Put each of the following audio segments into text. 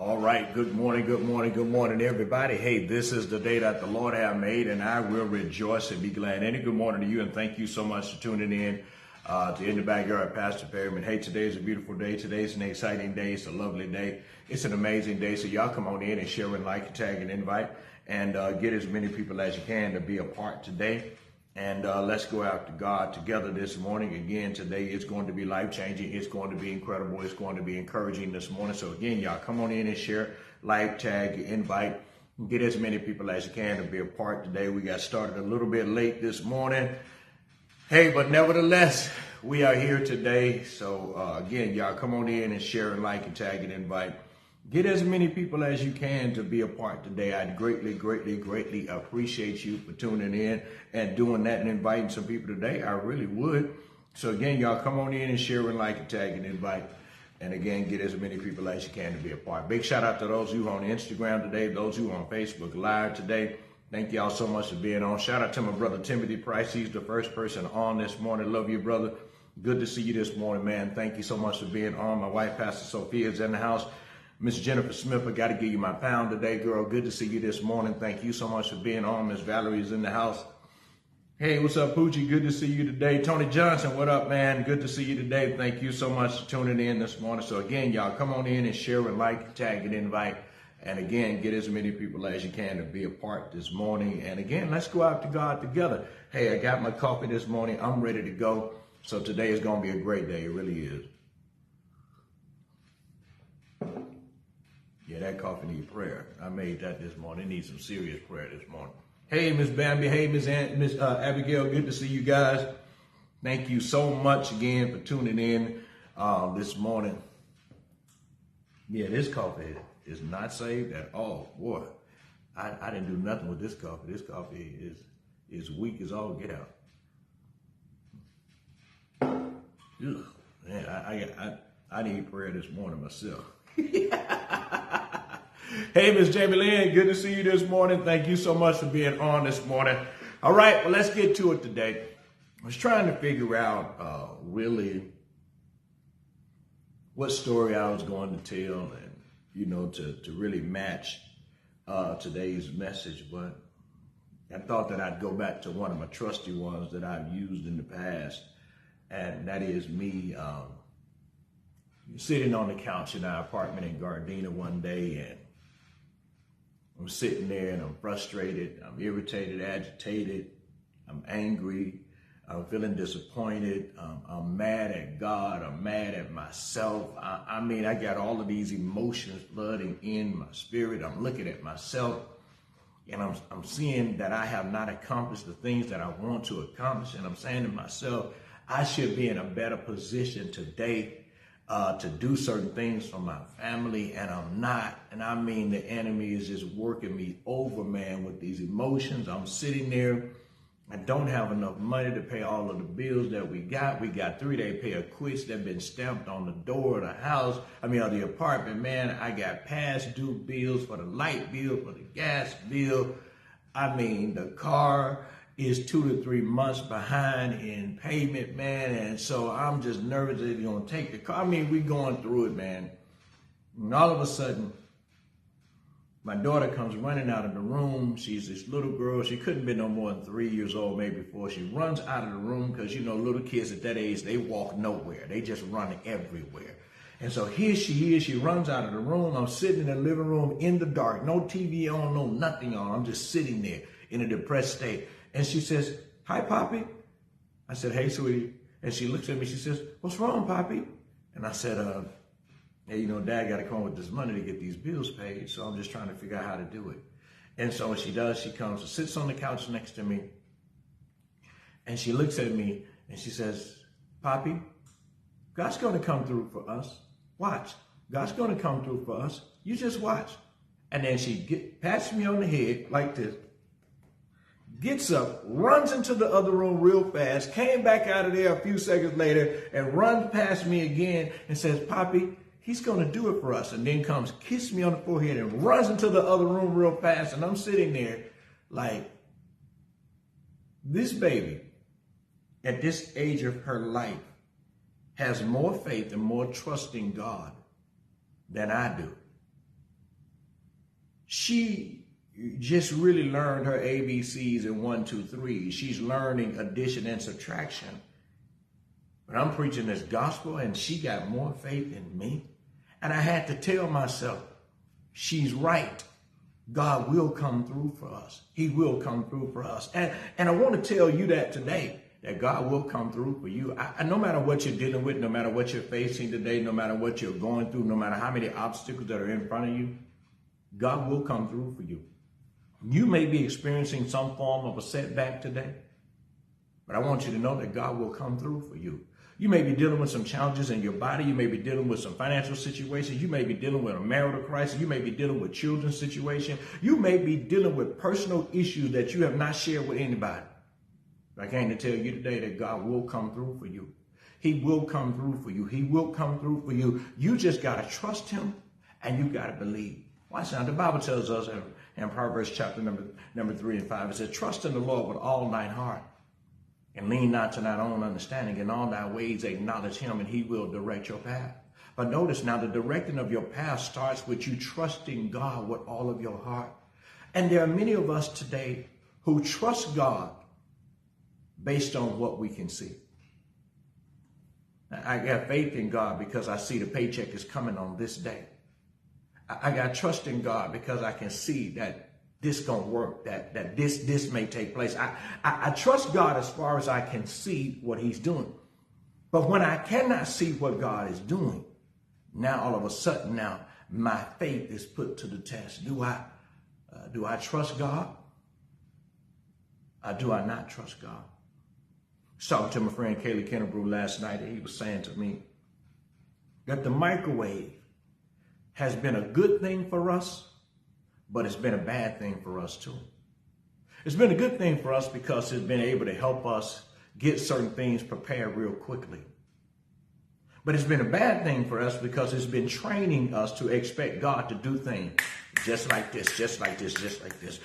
All right. Good morning, everybody. Hey, this is the day that the Lord has made, and I will rejoice and be glad in it. Good morning to you, and thank you so much for tuning in to In the Backyard, PastorCPerryman. Hey, today is a beautiful day. Today's an exciting day. It's a lovely day. It's an amazing day. So y'all come on in and share and like, tag, and invite, and get as many people as you can to be a part today. And let's go after God together this morning. Again, today is going to be life-changing. It's going to be incredible. It's going to be encouraging this morning. So again, y'all come on in and share, like, tag, invite, get as many people as you can to be a part today. We got started a little bit late this morning. Hey, but nevertheless, we are here today. So again, y'all come on in and share and like and tag and invite. Get as many people as you can to be a part today. I'd greatly appreciate you for tuning in and doing that and inviting some people today. I really would. So again, y'all come on in and share and like and tag and invite. And again, get as many people as you can to be a part. Big shout out to those who are on Instagram today, those who are on Facebook Live today. Thank y'all so much for being on. Shout out to my brother Timothy Price. He's the first person on this morning. Love you, brother. Good to see you this morning, man. Thank you so much for being on. My wife, Pastor Sophia, is in the house. Miss Jennifer Smith, I got to give you my pound today, girl. Good to see you this morning. Thank you so much for being on. Miss Valerie is in the house. Hey, what's up, Poochie? Good to see you today. Tony Johnson, what up, man? Good to see you today. Thank you so much for tuning in this morning. So again, y'all come on in and share and like, tag, and invite. And again, get as many people as you can to be a part this morning. And again, let's go out to God together. Hey, I got my coffee this morning. I'm ready to go. So today is going to be a great day. It really is. Yeah, that coffee needs prayer. I made that this morning. It needs some serious prayer this morning. Hey, Miss Bambi. Hey, Miss Abigail. Good to see you guys. Thank you so much again for tuning in this morning. Yeah, this coffee is not saved at all. Boy, I didn't do nothing with this coffee. This coffee is weak as all get out. Ugh, man, I need prayer this morning myself. Hey, Miss Jamie Lynn, good to see you this morning. Thank you so much for being on this morning. All right, well, let's get to it today. I was trying to figure out really what story I was going to tell and, you know, to really match today's message. But I thought that I'd go back to one of my trusty ones that I've used in the past, and that is me sitting on the couch in our apartment in Gardena one day, and I'm sitting there and I'm frustrated, I'm irritated, agitated, I'm angry, I'm feeling disappointed, I'm mad at God, I'm mad at myself. I mean, I got all of these emotions flooding in my spirit. I'm looking at myself and I'm seeing that I have not accomplished the things that I want to accomplish. And I'm saying to myself, I should be in a better position today to do certain things for my family, and I'm not. And I mean, the enemy is just working me over, man, with these emotions. I'm sitting there. I don't have enough money to pay all of the bills that we got. We got 3-day pay of quits that been stamped on the door of the house. I mean, of the apartment, man. I got past due bills for the light bill, for the gas bill. I mean, the car is 2 to 3 months behind in payment, man. And so I'm just nervous that he's going to take the car. I mean, we're going through it, man. And all of a sudden, my daughter comes running out of the room. She's this little girl. She couldn't be no more than 3 years old, maybe 4. She runs out of the room because, you know, little kids at that age, they walk nowhere. They just run everywhere. And so here she is. She runs out of the room. I'm sitting in the living room in the dark. No TV on, no nothing on. I'm just sitting there in a depressed state. And she says, "Hi, Poppy." I said, "Hey, sweetie." And she looks at me. She says, "What's wrong, Poppy?" And I said, "Hey, you know, Dad got to come up with this money to get these bills paid. So I'm just trying to figure out how to do it." And so what she does, she comes and sits on the couch next to me. And she looks at me and she says, "Poppy, God's going to come through for us. Watch. God's going to come through for us. You just watch." And then she pats me on the head like this. Gets up, runs into the other room real fast, came back out of there a few seconds later and runs past me again and says, "Poppy, he's going to do it for us." And then comes, kiss me on the forehead and runs into the other room real fast. And I'm sitting there like, this baby at this age of her life has more faith and more trust in God than I do. she just really learned her ABCs and 1, 2, 3. She's learning addition and subtraction. But I'm preaching this gospel and she got more faith in me. And I had to tell myself, she's right. God will come through for us. He will come through for us. And I want to tell you that today, that God will come through for you. No matter what you're dealing with, no matter what you're facing today, no matter what you're going through, no matter how many obstacles that are in front of you, God will come through for you. You may be experiencing some form of a setback today, but I want you to know that God will come through for you. You may be dealing with some challenges in your body. You may be dealing with some financial situations. You may be dealing with a marital crisis. You may be dealing with children's situation. You may be dealing with personal issues that you have not shared with anybody. But I came to tell you today that God will come through for you. He will come through for you. He will come through for you. You just got to trust him and you got to believe. Watch now. The Bible tells us in Proverbs chapter number 3 and 5, it says, trust in the Lord with all thine heart and lean not to thine own understanding. In all thy ways acknowledge him and he will direct your path. But notice now, the directing of your path starts with you trusting God with all of your heart. And there are many of us today who trust God based on what we can see. I got faith in God because I see the paycheck is coming on this day. I got trust in God because I can see that this gonna work, that this may take place. I trust God as far as I can see what he's doing. But when I cannot see what God is doing, now all of a sudden now my faith is put to the test. Do I trust God? Or do I not trust God? I was talking to my friend Kaylee Kennebrew last night, and he was saying to me that the microwave has been a good thing for us, but it's been a bad thing for us too. It's been a good thing for us because it's been able to help us get certain things prepared real quickly. But it's been a bad thing for us because it's been training us to expect God to do things just like this, just like this, just like this,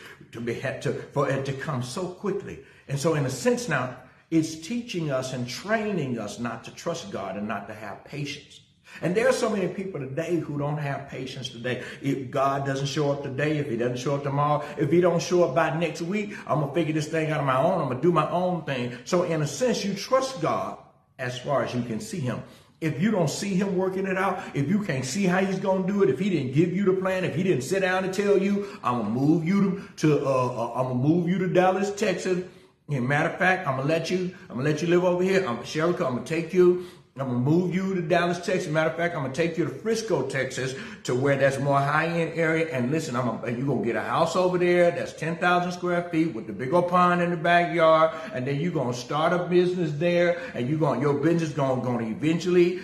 for it to come so quickly. And so in a sense now, it's teaching us and training us not to trust God and not to have patience. And there are so many people today who don't have patience today. If God doesn't show up today, if he doesn't show up tomorrow, if he don't show up by next week, I'm going to figure this thing out on my own. I'm going to do my own thing. So in a sense, you trust God as far as you can see him. If you don't see him working it out, if you can't see how he's going to do it, if he didn't give you the plan, if he didn't sit down and tell you, I'm going to move you to Dallas, Texas. As a matter of fact, I'm gonna let you live over here. Sherrica, I'm gonna take you. I'm going to move you to Dallas, Texas. Matter of fact, I'm going to take you to Frisco, Texas, to where that's more high-end area. And listen, you're going to get a house over there that's 10,000 square feet with the big old pond in the backyard. And then you're going to start a business there. And your business going to eventually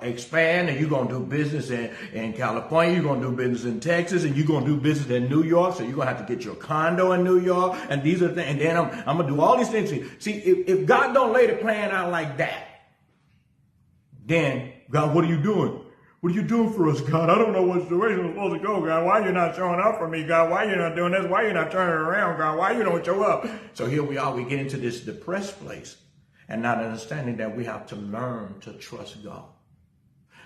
expand. And you're going to do business in California. You're going to do business in Texas. And you're going to do business in New York. So you're going to have to get your condo in New York. And these are things. And then I'm going to do all these things. See, if God don't lay the plan out like that, then, God, what are you doing? What are you doing for us, God? I don't know what situation is supposed to go, God. Why are you not showing up for me, God? Why are you not doing this? Why are you not turning around, God? Why you don't show up? So here we are. We get into this depressed place and not understanding that we have to learn to trust God.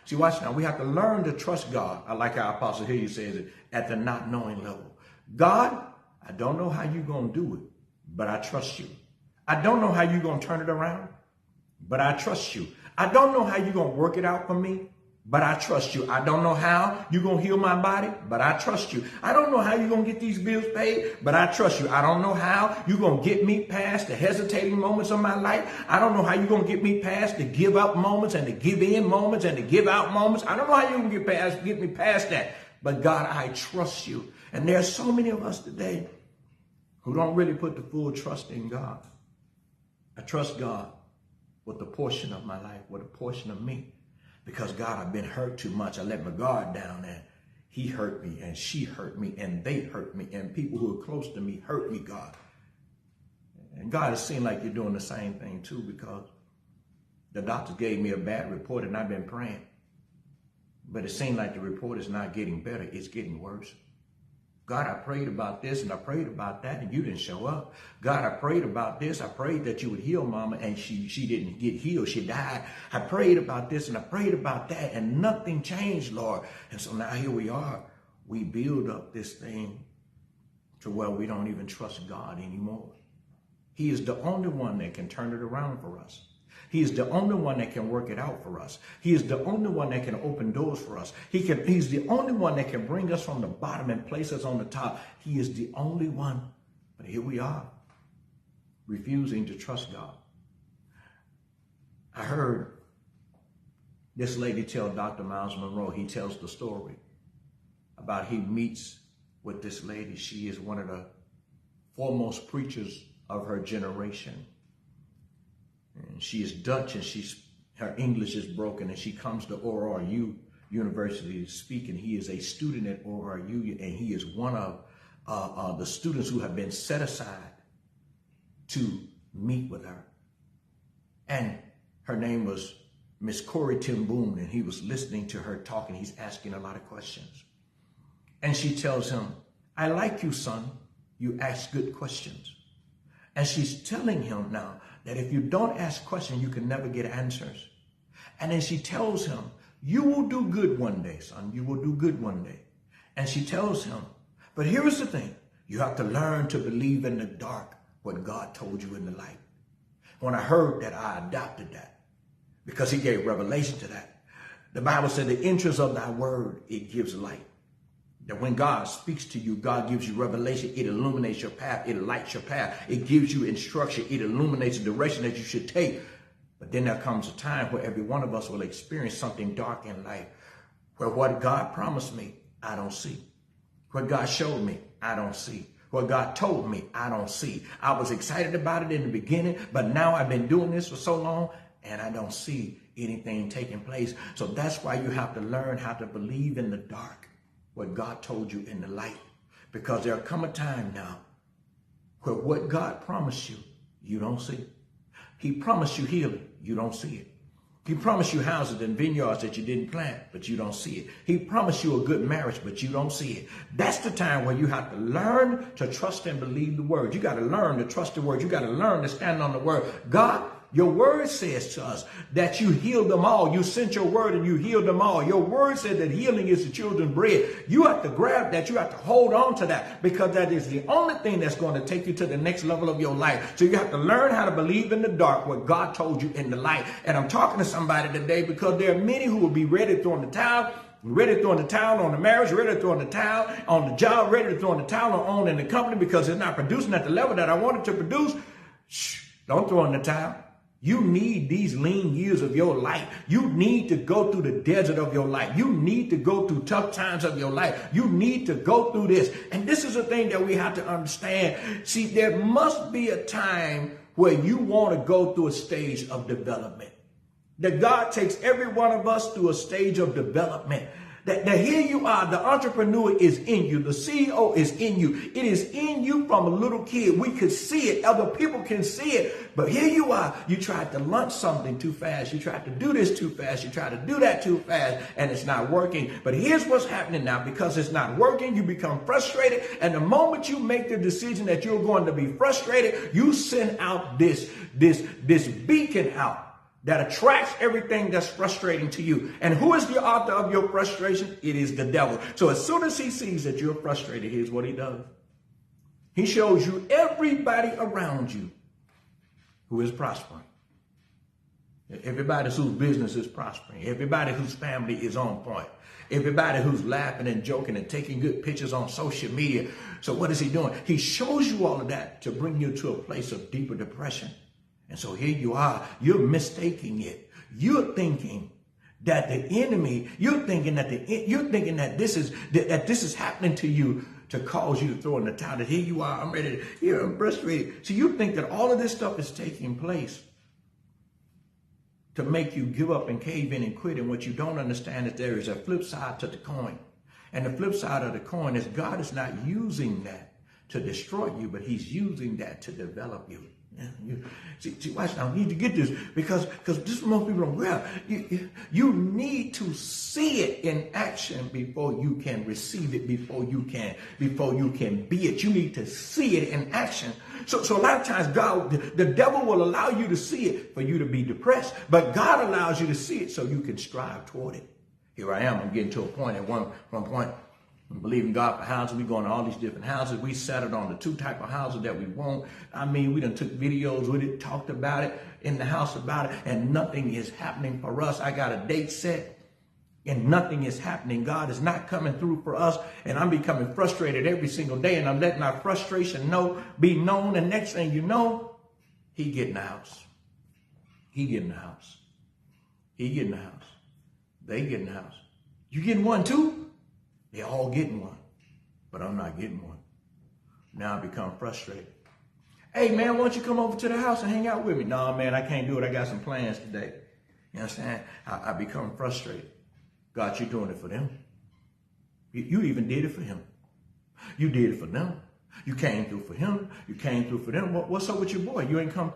See, watch now. We have to learn to trust God. I like how Apostle Hilliard says it, at the not knowing level. God, I don't know how you're going to do it, but I trust you. I don't know how you're going to turn it around, but I trust you. I don't know how you're going to work it out for me, but I trust you. I don't know how you're going to heal my body, but I trust you. I don't know how you're going to get these bills paid, but I trust you. I don't know how you're going to get me past the hesitating moments of my life. I don't know how you're going to get me past the give up moments and the give in moments and the give out moments. I don't know how you're going to get me past that. But God, I trust you. And there are so many of us today who don't really put the full trust in God. I trust God with a portion of my life, with a portion of me. Because, God, I've been hurt too much. I let my guard down and he hurt me and she hurt me and they hurt me and people who are close to me hurt me, God. And God, it seems like you're doing the same thing too, because the doctor gave me a bad report and I've been praying. But it seems like the report is not getting better. It's getting worse. God, I prayed about this and I prayed about that and you didn't show up. God, I prayed about this. I prayed that you would heal Mama and she didn't get healed. She died. I prayed about this and I prayed about that and nothing changed, Lord. And so now here we are we build up this thing to where we don't even trust God anymore. He is the only one that can turn it around for us. He is the only one that can work it out for us. He is the only one that can open doors for us. He's the only one that can bring us from the bottom and place us on the top. He is the only one. But here we are, refusing to trust God. I heard this lady tell Dr. Miles Monroe, he tells the story about he meets with this lady. She is one of the foremost preachers of her generation. And she is Dutch, and her English is broken, and she comes to ORU University to speak, and he is a student at ORU, and he is one of the students who have been set aside to meet with her. And her name was Miss Corey Timboon, and he was listening to her talk, and he's asking a lot of questions. And she tells him, I like you, son. You ask good questions. And she's telling him now that if you don't ask questions, you can never get answers. And then she tells him, you will do good one day, son. You will do good one day. And she tells him, but here's the thing. You have to learn to believe in the dark what God told you in the light. When I heard that, I adopted that because he gave revelation to that. The Bible said the entrance of thy word, it gives light. That when God speaks to you, God gives you revelation. It illuminates your path. It lights your path. It gives you instruction. It illuminates the direction that you should take. But then there comes a time where every one of us will experience something dark in life, where what God promised me, I don't see. What God showed me, I don't see. What God told me, I don't see. I was excited about it in the beginning, but now I've been doing this for so long, and I don't see anything taking place. So that's why you have to learn how to believe in the dark what God told you in the light, because there'll come a time now where what God promised you, you don't see. He promised you healing, you don't see it. He promised you houses and vineyards that you didn't plant, but you don't see it. He promised you a good marriage, but you don't see it. That's the time where you have to learn to trust and believe the word. You got to learn to trust the word. You got to learn to stand on the word. God, your word says to us that you healed them all. You sent your word and you healed them all. Your word said that healing is the children's bread. You have to grab that. You have to hold on to that, because that is the only thing that's going to take you to the next level of your life. So you have to learn how to believe in the dark what God told you in the light. And I'm talking to somebody today because there are many who will be ready to throw in the towel. Ready to throw in the towel on the marriage, ready to throw in the towel on the job, ready to throw in the towel on owning the company because it's not producing at the level that I wanted to produce. Shh, don't throw in the towel. You need these lean years of your life. You need to go through the desert of your life. You need to go through tough times of your life. You need to go through this. And this is a thing that we have to understand. See, there must be a time where you want to go through a stage of development. That God takes every one of us through a stage of development. That here you are, the entrepreneur is in you. The CEO is in you. It is in you from a little kid. We could see it. Other people can see it. But here you are. You tried to launch something too fast. You tried to do this too fast. You tried to do that too fast. And it's not working. But here's what's happening now. Because it's not working, you become frustrated. And the moment you make the decision that you're going to be frustrated, you send out this beacon out that attracts everything that's frustrating to you. And who is the author of your frustration? It is the devil. So as soon as he sees that you're frustrated, here's what he does. He shows you everybody around you who is prospering. Everybody whose business is prospering. Everybody whose family is on point. Everybody who's laughing and joking and taking good pictures on social media. So what is he doing? He shows you all of that to bring you to a place of deeper depression. And so here you are, you're mistaking it. You're thinking that the enemy, you're thinking that this is happening to you to cause you to throw in the towel. That here you are, I'm ready to, I'm frustrated. So you think that all of this stuff is taking place to make you give up and cave in and quit. And what you don't understand is there is a flip side to the coin. And the flip side of the coin is God is not using that to destroy you, but he's using that to develop you. See, watch now. You need to get this because this is what most people don't grab. You need to see it in action before you can receive it, before you can be it. You need to see it in action. So a lot of times the devil will allow you to see it for you to be depressed, but God allows you to see it so you can strive toward it. Here I am. I'm getting to a point at one point. We believe in God for houses. We go to all these different houses. We settled on the 2 type of houses that we want. I mean, we done took videos with it, talked about it, in the house about it, and nothing is happening for us. I got a date set and nothing is happening. God is not coming through for us, and I'm becoming frustrated every single day, and I'm letting our frustration be known, and next thing you know, he get in the house. He get in the house. He get in the house. They get in the house. You getting one too? They all getting one, but I'm not getting one. Now I become frustrated. Hey man, why don't you come over to the house and hang out with me? No man, I can't do it. I got some plans today. You understand? I become frustrated. God, you're doing it for them. You even did it for him. You did it for them. You came through for him. You came through for them. What's up with your boy? You ain't come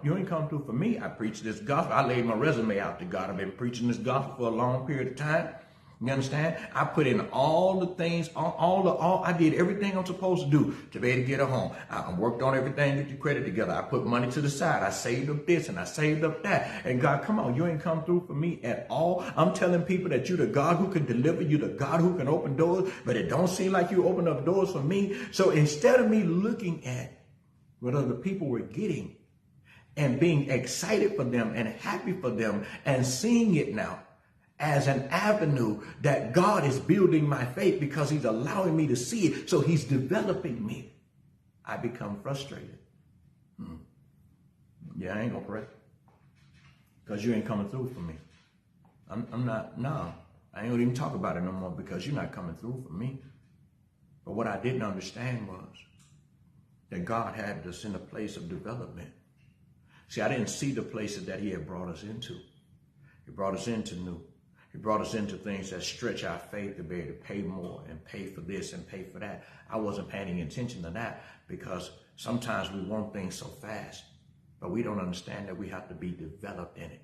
through for me. I preached this gospel. I laid my resume out to God. I've been preaching this gospel for a long period of time. You understand? I put in all the things, I did everything I'm supposed to do to be able to get a home. I worked on everything, get your credit together. I put money to the side. I saved up this and I saved up that. And God, come on, you ain't come through for me at all. I'm telling people that you're the God who can deliver, you the God who can open doors, but it don't seem like you open up doors for me. So instead of me looking at what other people were getting and being excited for them and happy for them and seeing it now as an avenue that God is building my faith because he's allowing me to see it. So he's developing me. I become frustrated. Yeah, I ain't gonna pray because you ain't coming through for me. I'm not, no, I ain't gonna even talk about it no more because you're not coming through for me. But what I didn't understand was that God had us in a place of development. See, I didn't see the places that he had brought us into. He brought us into new. He brought us into things that stretch our faith to be able to pay more and pay for this and pay for that. I wasn't paying attention to that because sometimes we want things so fast, but we don't understand that we have to be developed in it.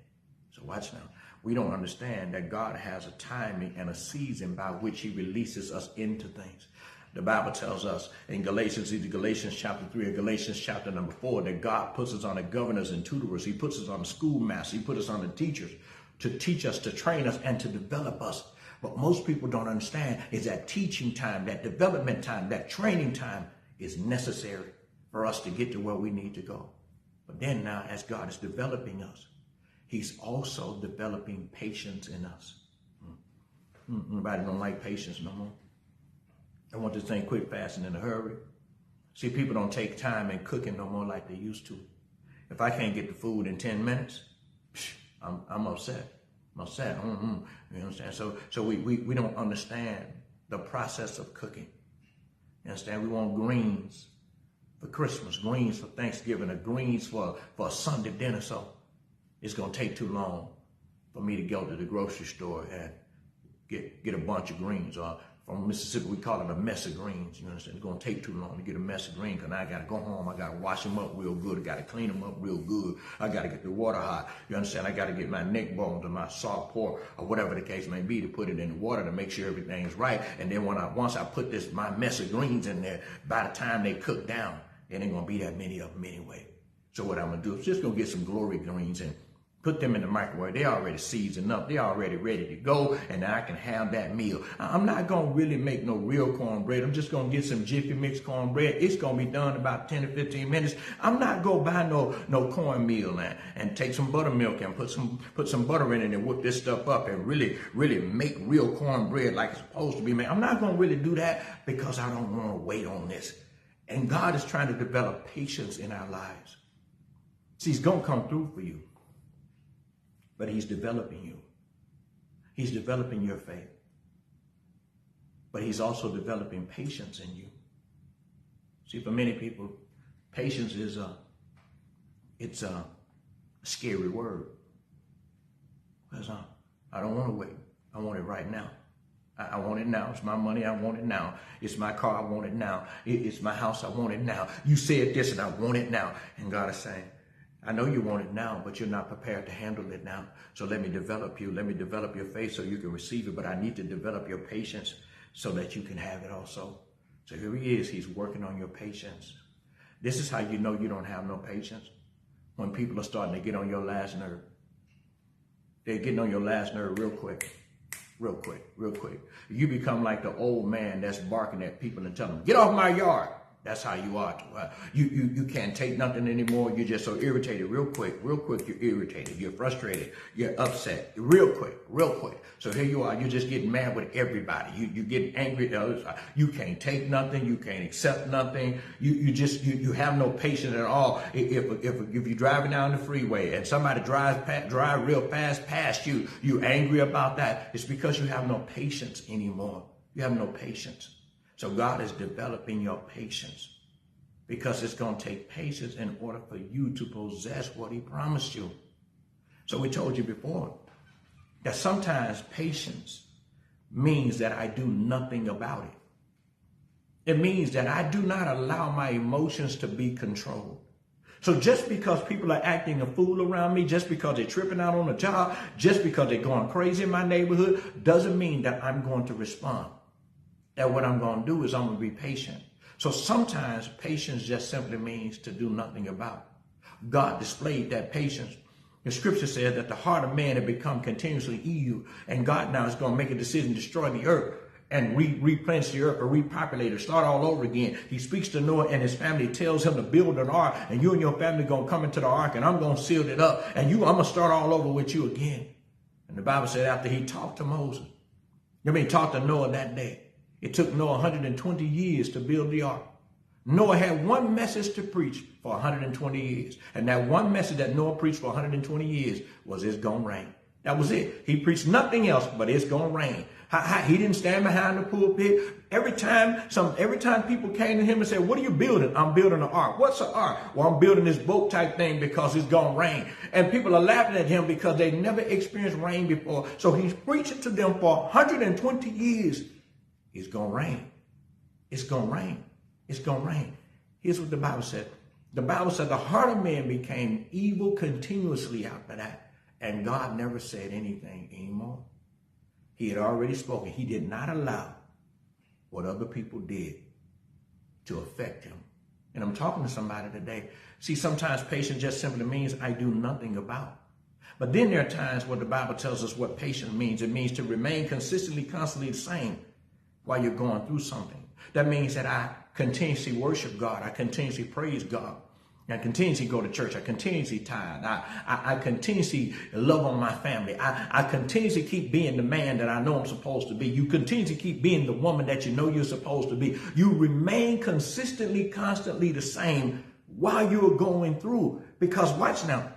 So watch now. We don't understand that God has a timing and a season by which he releases us into things. The Bible tells us in Galatians, either Galatians chapter 3 or Galatians chapter number 4, that God puts us on the governors and tutorers. He puts us on the schoolmasters. He puts us on the teachers to teach us, to train us, and to develop us. But most people don't understand is that teaching time, that development time, that training time is necessary for us to get to where we need to go. But then now, as God is developing us, he's also developing patience in us. Nobody don't like patience no more. I want this thing quick, fast, and in a hurry. See, people don't take time in cooking no more like they used to. If I can't get the food in 10 minutes, I'm upset. I'm upset. You understand? So we don't understand the process of cooking. You understand? We want greens for Christmas, greens for Thanksgiving, or greens for a Sunday dinner. So it's going to take too long for me to go to the grocery store and get a bunch of greens. Or from Mississippi, we call it a mess of greens. You understand? It's going to take too long to get a mess of greens because I got to go home. I got to wash them up real good. I got to clean them up real good. I got to get the water hot. You understand? I got to get my neck bones and my salt pork or whatever the case may be to put it in the water to make sure everything's right. And then once I put my mess of greens in there, by the time they cook down, there ain't going to be that many of them anyway. So what I'm going to do is just going to get some glory greens and put them in the microwave. They already seasoned up. They already ready to go. And I can have that meal. I'm not going to really make no real cornbread. I'm just going to get some Jiffy Mix cornbread. It's going to be done in about 10 to 15 minutes. I'm not going to buy no cornmeal and take some buttermilk and put some butter in it and whip this stuff up and really make real cornbread like it's supposed to be made. I'm not going to really do that because I don't want to wait on this. And God is trying to develop patience in our lives. See, he's going to come through for you. But he's developing you. He's developing your faith. But he's also developing patience in you. See, for many people, patience is it's a scary word. Because I don't want to wait. I want it right now. I want it now. It's my money. I want it now. It's my car. I want it now. It's my house. I want it now. You said this and I want it now. And God is saying, I know you want it now, but you're not prepared to handle it now. So let me develop you. Let me develop your faith so you can receive it. But I need to develop your patience so that you can have it also. So here he is. He's working on your patience. This is how you know you don't have no patience. When people are starting to get on your last nerve. They're getting on your last nerve real quick. real quick, real quick. You become like the old man that's barking at people and telling them, get off my yard. That's how you are. You can't take nothing anymore. You're just so irritated real quick, you're irritated. You're frustrated. You're upset real quick, real quick. So here you are. You're just getting mad with everybody. You get angry at others. You can't take nothing. You can't accept nothing. You have no patience at all. If you're driving down the freeway and somebody drive real fast past you, you're angry about that. It's because you have no patience anymore. You have no patience. So God is developing your patience because it's going to take patience in order for you to possess what he promised you. So we told you before that sometimes patience means that I do nothing about it. It means that I do not allow my emotions to be controlled. So just because people are acting a fool around me, just because they're tripping out on the job, just because they're going crazy in my neighborhood, doesn't mean that I'm going to respond. That what I'm going to do is I'm going to be patient. So sometimes patience just simply means to do nothing about it. God displayed that patience. The scripture says that the heart of man had become continuously evil, and God now is going to make a decision to destroy the earth and replenish the earth or repopulate or start all over again. He speaks to Noah and his family, tells him to build an ark, and you and your family are going to come into the ark, and I'm going to seal it up, and I'm going to start all over with you again. And the Bible said after he talked to Moses, talked to Noah that day, it took Noah 120 years to build the ark. Noah had one message to preach for 120 years. And that one message that Noah preached for 120 years was it's going to rain. That was it. He preached nothing else but it's going to rain. He didn't stand behind the pulpit. Every time people came to him and said, what are you building? I'm building an ark. What's an ark? Well, I'm building this boat type thing because it's going to rain. And people are laughing at him because they never experienced rain before. So he's preaching to them for 120 years. It's going to rain. It's going to rain. It's going to rain. Here's what the Bible said. The Bible said the heart of man became evil continuously after that. And God never said anything anymore. He had already spoken. He did not allow what other people did to affect him. And I'm talking to somebody today. See, sometimes patience just simply means I do nothing about. But then there are times where the Bible tells us what patience means. It means to remain consistently, constantly the same while you're going through something. That means that I continuously worship God. I continuously praise God. I continuously go to church. I continuously tithe. I continuously love on my family. I continuously keep being the man that I know I'm supposed to be. You continuously keep being the woman that you know you're supposed to be. You remain consistently, constantly the same while you're going through. Because watch now,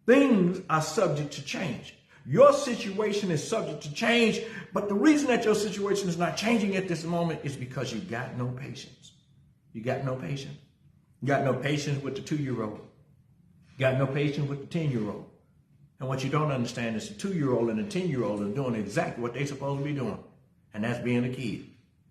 things are subject to change. Your situation is subject to change, but the reason that your situation is not changing at this moment is because you got no patience. You got no patience. You got no patience with the 2-year-old. You got no patience with the 10-year-old. And what you don't understand is the 2-year-old and the 10-year-old are doing exactly what they're supposed to be doing, and that's being a kid.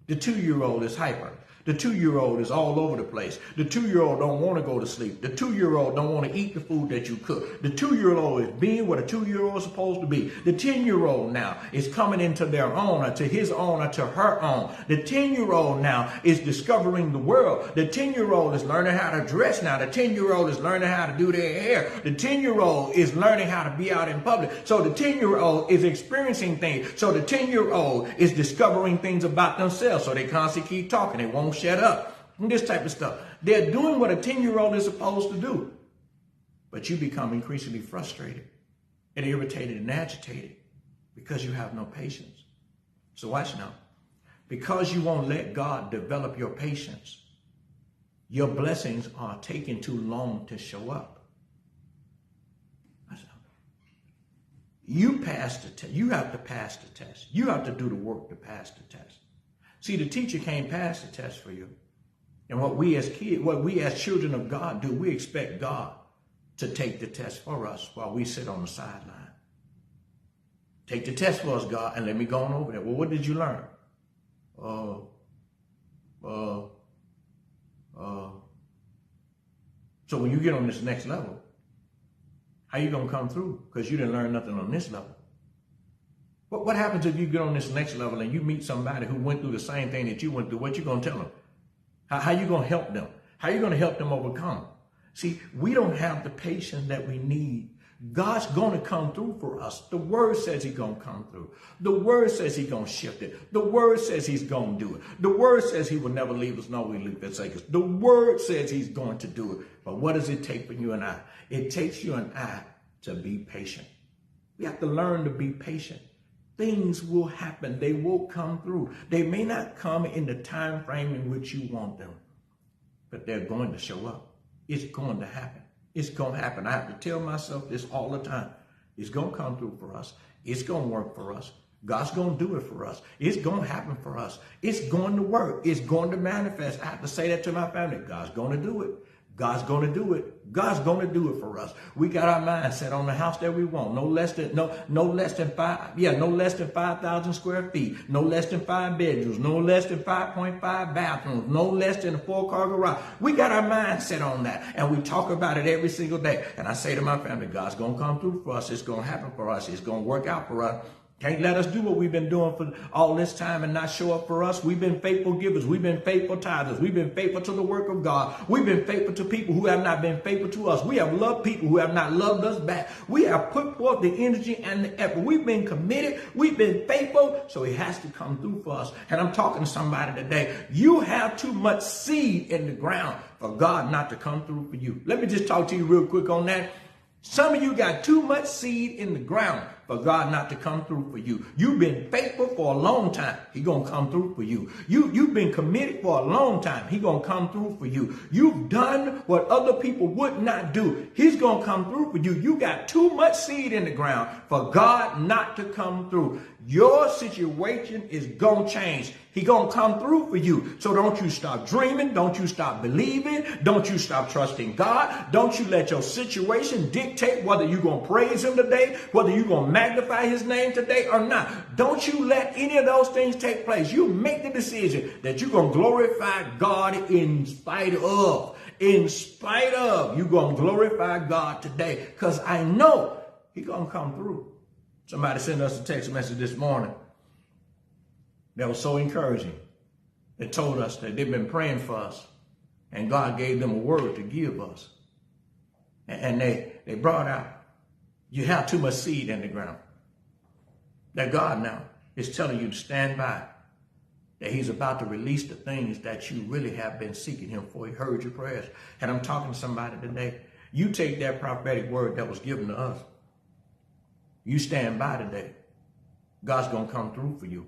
The 2-year-old is hyper. The 2-year-old is all over the place. The 2-year-old don't want to go to sleep. The 2-year-old don't want to eat the food that you cook. The 2-year-old is being what a 2-year-old is supposed to be. The 10-year-old now is coming into their own, or to his own, or to her own. The 10-year-old now is discovering the world. The 10-year-old is learning how to dress now. The 10-year-old is learning how to do their hair. The 10-year-old is learning how to be out in public. So the 10-year-old is experiencing things. So the 10-year-old is discovering things about themselves. So they constantly keep talking. They won't shut up. And this type of stuff. They're doing what a 10-year-old is supposed to do. But you become increasingly frustrated and irritated and agitated because you have no patience. So watch now. Because you won't let God develop your patience, your blessings are taking too long to show up. You pass the test. You have to pass the test. You have to do the work to pass the test. See, the teacher can't pass the test for you. And what we as kids, what we as children of God do, we expect God to take the test for us while we sit on the sideline. Take the test for us, God, and let me go on over there. Well, what did you learn? So when you get on this next level, how you going to come through? Because you didn't learn nothing on this level. What happens if you get on this next level and you meet somebody who went through the same thing that you went through? What you going to tell them? How you going to help them? How you going to help them overcome? See, we don't have the patience that we need God's going to come through for us. The word says he's going to come through. The word says he's going to shift it. The word says he's going to do it. The word says he will never leave us, nor will he forsake us. The word says he's going to do it. But what does it take for you and I? It takes you and I to be patient. We have to learn to be patient. Things will happen. They will come through. They may not come in the time frame in which you want them, but they're going to show up. It's going to happen. It's going to happen. I have to tell myself this all the time. It's going to come through for us. It's going to work for us. God's going to do it for us. It's going to happen for us. It's going to work. It's going to manifest. I have to say that to my family. God's going to do it. God's going to do it. God's going to do it for us. We got our mind set on the house that we want. No less than 5,000 square feet. No less than 5 bedrooms. No less than 5.5 bathrooms. No less than a 4-car garage. We got our mind set on that. And we talk about it every single day. And I say to my family, God's going to come through for us. It's going to happen for us. It's going to work out for us. Can't let us do what we've been doing for all this time and not show up for us. We've been faithful givers. We've been faithful tithers. We've been faithful to the work of God. We've been faithful to people who have not been faithful to us. We have loved people who have not loved us back. We have put forth the energy and the effort. We've been committed. We've been faithful. So he has to come through for us. And I'm talking to somebody today. You have too much seed in the ground for God not to come through for you. Let me just talk to you real quick on that. Some of you got too much seed in the ground for God not to come through for you. You've been faithful for a long time. He's going to come through for you. You've been committed for a long time. He's going to come through for you. You've done what other people would not do. He's going to come through for you. You got too much seed in the ground for God not to come through. Your situation is going to change. He's going to come through for you. So don't you stop dreaming. Don't you stop believing. Don't you stop trusting God. Don't you let your situation dictate whether you're going to praise him today, whether you're going to magnify his name today or not. Don't you let any of those things take place. You make the decision that you're going to glorify God in spite of. In spite of, you're going to glorify God today because I know he's going to come through. Somebody sent us a text message this morning that was so encouraging. They told us that they've been praying for us and God gave them a word to give us. And they brought out, you have too much seed in the ground. That God now is telling you to stand by, that he's about to release the things that you really have been seeking him for. He heard your prayers. And I'm talking to somebody today. You take that prophetic word that was given to us. You stand by today. God's going to come through for you.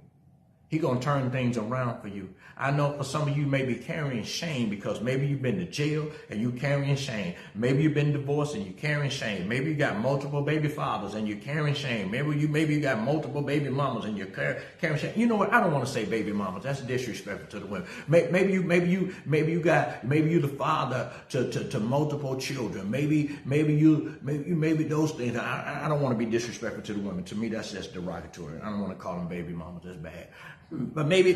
He's going to turn things around for you. I know for some of you may be carrying shame because maybe you've been to jail and you're carrying shame. Maybe you've been divorced and you're carrying shame. Maybe you got multiple baby fathers and you're carrying shame. Maybe you got multiple baby mamas and you're carrying shame. You know what? I don't want to say baby mamas. That's disrespectful to the women. Maybe you're the father to multiple children. Maybe those things. I don't want to be disrespectful to the women. To me, that's just derogatory. I don't want to call them baby mamas. That's bad. But maybe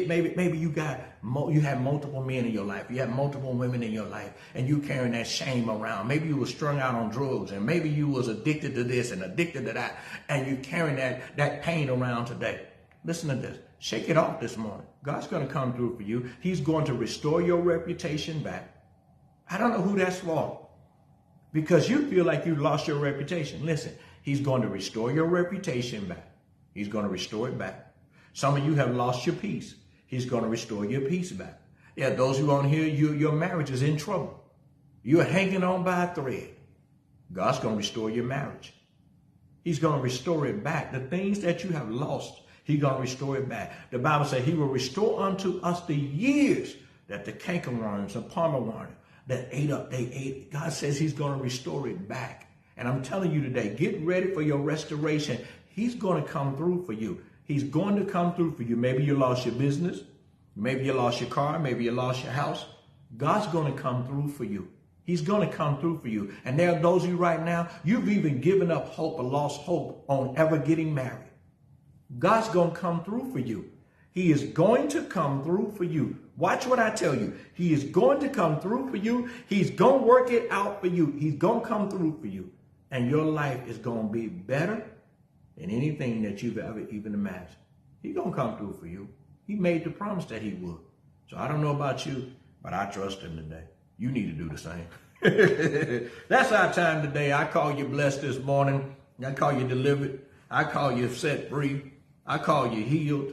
you have multiple men in your life. You have multiple women in your life, and you carrying that shame around. Maybe you were strung out on drugs, and maybe you was addicted to this and addicted to that, and you carrying that pain around today. Listen to this. Shake it off this morning. God's going to come through for you. He's going to restore your reputation back. I don't know who that's for, because you feel like you lost your reputation. Listen, he's going to restore your reputation back. He's going to restore it back. Some of you have lost your peace. He's going to restore your peace back. Yeah, those who aren't here, your marriage is in trouble. You're hanging on by a thread. God's going to restore your marriage. He's going to restore it back. The things that you have lost, he's going to restore it back. The Bible says he will restore unto us the years that the cankerworms and palmer worm that ate up, they ate. God says he's going to restore it back. And I'm telling you today, get ready for your restoration. He's going to come through for you. He's going to come through for you. Maybe you lost your business. Maybe you lost your car. Maybe you lost your house. God's going to come through for you. He's going to come through for you. And there are those of you right now, you've even given up hope or lost hope on ever getting married. God's going to come through for you. He is going to come through for you. Watch what I tell you. He is going to come through for you. He's going to work it out for you. He's going to come through for you. And your life is going to be better than anything that you've ever even imagined. He's going to come through for you. He made the promise that he would. So I don't know about you, but I trust him today. You need to do the same. That's our time today. I call you blessed this morning. I call you delivered. I call you set free. I call you healed.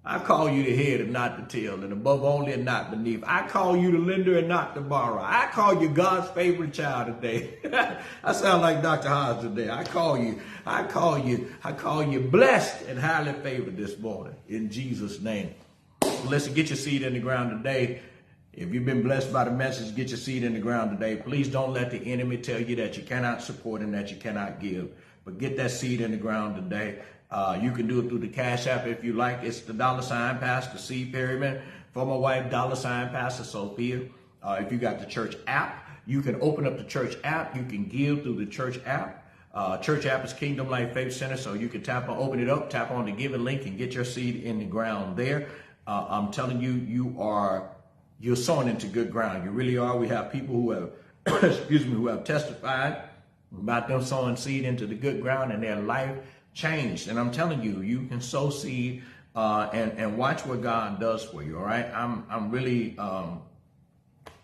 I call you the head and not the tail, and above only and not beneath. I call you the lender and not the borrower. I call you God's favorite child today. I sound like Dr. Haas today. I call you blessed and highly favored this morning in Jesus' name. Listen, get your seed in the ground today. If you've been blessed by the message, get your seed in the ground today. Please don't let the enemy tell you that you cannot support and that you cannot give. But get that seed in the ground today. You can do it through the Cash App if you like. It's the $ PastorCPerryman. For my wife, $ Pastor Sophia. If you got the church app, you can open up the church app. You can give through the church app. Church app is Kingdom Life Faith Center, so you can open it up, tap on the giving link, and get your seed in the ground there. I'm telling you, you're sowing into good ground. You really are. We have people who have, who have testified about them sowing seed into the good ground and their life changed. And I'm telling you, you can sow seed and watch what God does for you. All right. I'm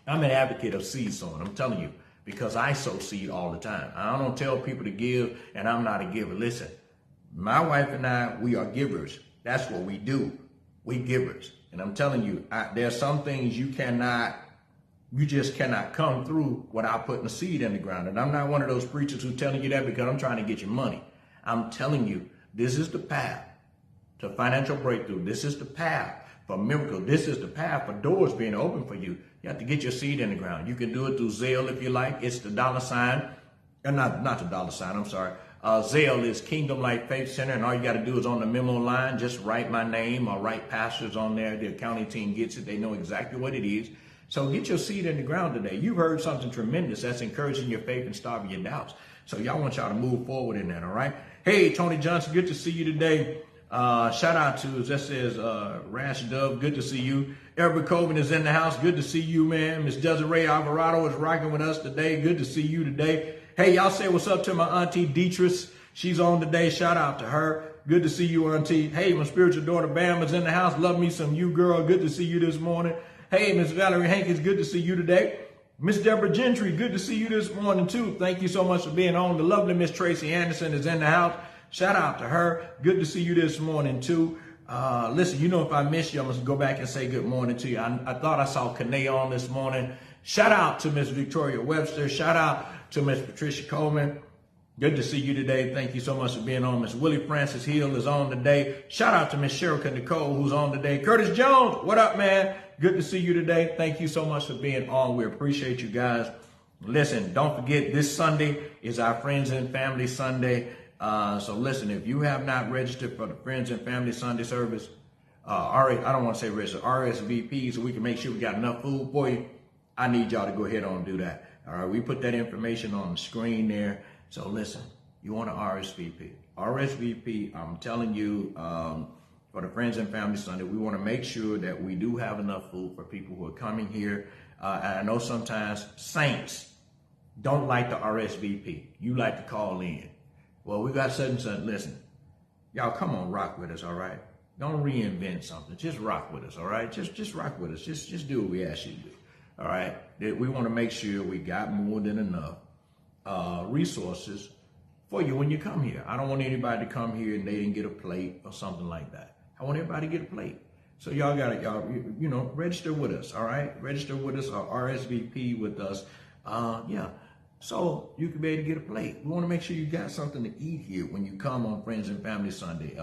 an advocate of seed sowing. I'm telling you, because I sow seed all the time. I don't tell people to give and I'm not a giver. Listen, my wife and I, we are givers. That's what we do. We givers. And I'm telling you, there's some things you just cannot come through without putting a seed in the ground. And I'm not one of those preachers who's telling you that because I'm trying to get your money. I'm telling you, this is the path to financial breakthrough. This is the path for miracle. This is the path for doors being open for you. You have to get your seed in the ground. You can do it through Zelle if you like. It's the $, not the $, I'm sorry. Zelle is Kingdom Life Faith Center, and all you got to do is on the memo line, just write my name or write pastors on there. The accounting team gets it. They know exactly what it is. So get your seed in the ground today. You've heard something tremendous that's encouraging your faith and starving your doubts. So y'all want y'all to move forward in that, all right? Hey, Tony Johnson, good to see you today. Shout out to, that says, Rash Dove, good to see you. Everett Coven is in the house. Good to see you, man. Miss Desiree Alvarado is rocking with us today. Good to see you today. Hey, y'all say what's up to my auntie Dietrich. She's on today. Shout out to her. Good to see you, auntie. Hey, my spiritual daughter Bam is in the house. Love me some you, girl. Good to see you this morning. Hey, Miss Valerie Hankins, good to see you today. Miss Deborah Gentry, good to see you this morning, too. Thank you so much for being on. The lovely Miss Tracy Anderson is in the house. Shout out to her. Good to see you this morning, too. Listen, you know, if I miss you, I'm going to go back and say good morning to you. I thought I saw Kanae on this morning. Shout out to Miss Victoria Webster. Shout out to Miss Patricia Coleman. Good to see you today. Thank you so much for being on. Miss Willie Francis Hill is on today. Shout out to Miss Sherika Nicole, who's on today. Curtis Jones, what up, man? Good to see you today. Thank you so much for being on. We appreciate you guys. Listen, don't forget, this Sunday is our Friends and Family Sunday. So listen, if you have not registered for the Friends and Family Sunday service, I don't want to say register, RSVP, so we can make sure we got enough food for you, I need y'all to go ahead and do that. All right, we put that information on the screen there. So listen, you want to RSVP. RSVP, I'm telling you, for the Friends and Family Sunday, we want to make sure that we do have enough food for people who are coming here. And I know sometimes saints don't like the RSVP. You like to call in. Well, we got such and such. Listen, y'all come on, rock with us, all right? Don't reinvent something. Just rock with us, all right? Just rock with us. Just do what we ask you to do, all right? We want to make sure we got more than enough resources for you when you come here. I don't want anybody to come here and they didn't get a plate or something like that. I want everybody to get a plate. So y'all got to, you know, register with us, all right? Register with us or RSVP with us. Yeah. So you can be able to get a plate. We want to make sure you got something to eat here when you come on Friends and Family Sunday.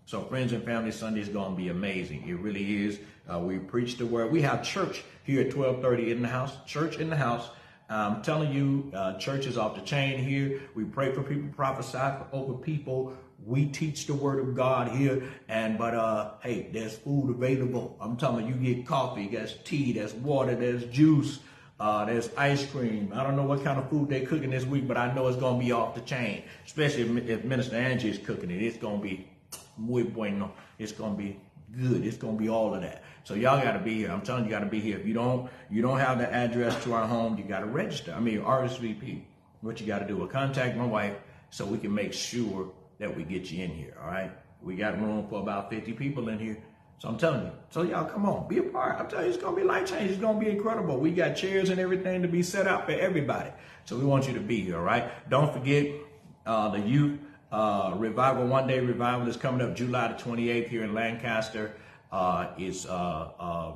So Friends and Family Sunday is going to be amazing. It really is. We preach the word. We have church here at 1230 in the house. Church in the house. I'm telling you, church is off the chain here. We pray for people, prophesy over people. We teach the word of God here. But hey, there's food available. I'm telling you, you get coffee, there's tea, there's water, there's juice. There's ice cream. I don't know what kind of food they're cooking this week, but I know it's going to be off the chain, especially if Minister Angie is cooking it. It's going to be muy bueno. It's going to be good. It's going to be all of that. So y'all got to be here. I'm telling you, you got to be here. If you don't have the address to our home, you got to register. I mean, RSVP. What you got to do is contact my wife so we can make sure that we get you in here. All right. We got room for about 50 people in here. So I'm telling you. So y'all come on, be a part. I'm telling you, it's going to be life changing. It's going to be incredible. We got chairs and everything to be set out for everybody. So we want you to be here, all right? Don't forget the youth revival, one-day revival is coming up July the 28th here in Lancaster. The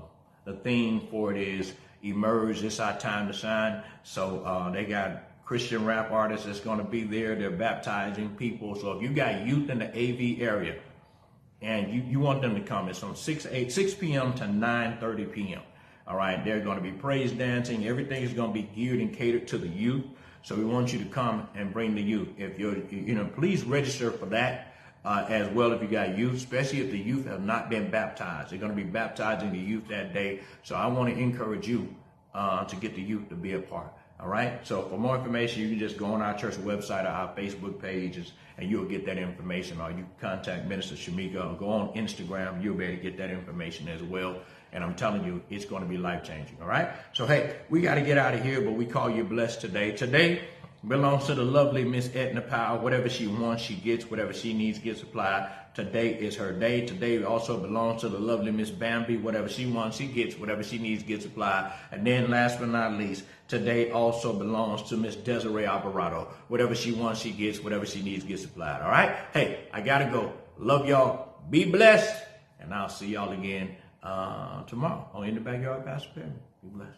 theme for it is Emerge, It's Our Time to Shine. So they got Christian rap artists that's going to be there. They're baptizing people. So if you got youth in the AV area and you want them to come, it's from 6 p.m. to 9:30 p.m. All right, they're going to be praise dancing. Everything is going to be geared and catered to the youth. So we want you to come and bring the youth. If you're, please register for that as well if you got youth, especially if the youth have not been baptized. They're going to be baptizing the youth that day. So I want to encourage you to get the youth to be a part. All right. So for more information, you can just go on our church website or our Facebook pages, and you'll get that information. Or you can contact Minister Shamika or go on Instagram. You'll be able to get that information as well. And I'm telling you, it's going to be life-changing, all right? So, hey, we got to get out of here, but we call you blessed today. Today belongs to the lovely Miss Edna Powell. Whatever she wants, she gets. Whatever she needs gets supplied. Today is her day. Today also belongs to the lovely Miss Bambi. Whatever she wants, she gets. Whatever she needs gets supplied. And then last but not least, today also belongs to Miss Desiree Alvarado. Whatever she wants, she gets. Whatever she needs gets supplied, all right? Hey, I got to go. Love y'all. Be blessed. And I'll see y'all again tomorrow on In the Backyard, Pastor Perryman. Be blessed.